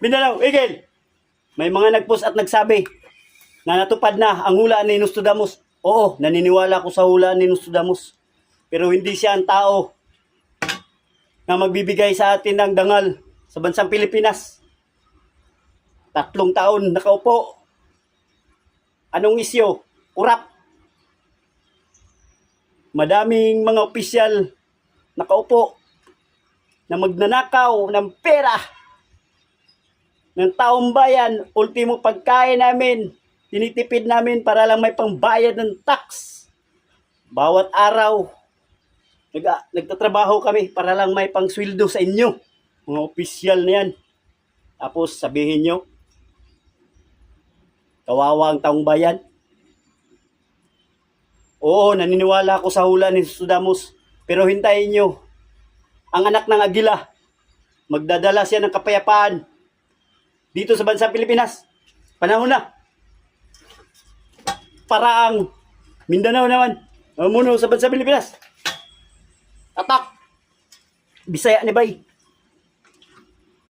Mindanao, Eagle! May mga nagpost at nagsabi na natupad na ang hula ni Nostradamus. Oo, naniniwala ko sa hula ni Nostradamus. Pero hindi siya ang tao na magbibigay sa atin ng dangal sa bansang Pilipinas. 3 taon nakaupo. Anong isyo? Kurap. Madaming mga opisyal nakaupo na magnanakaw ng pera ng taong bayan. Ultimo pagkain namin, tinitipid namin para lang may pangbayad ng tax. Bawat araw, nagtatrabaho kami para lang may pangsweldo sa inyo, mga opisyal na yan. Tapos sabihin nyo, kawawa ang taong bayan. Oo, naniniwala ako sa hula ni Nostradamus. Pero hintayin nyo, ang anak ng agila, magdadala siya ng kapayapaan dito sa bansang Pilipinas. Panahon na. Para ang Mindanao naman, mamuno sa bansang Pilipinas. Tatak! Bisaya ni Bay.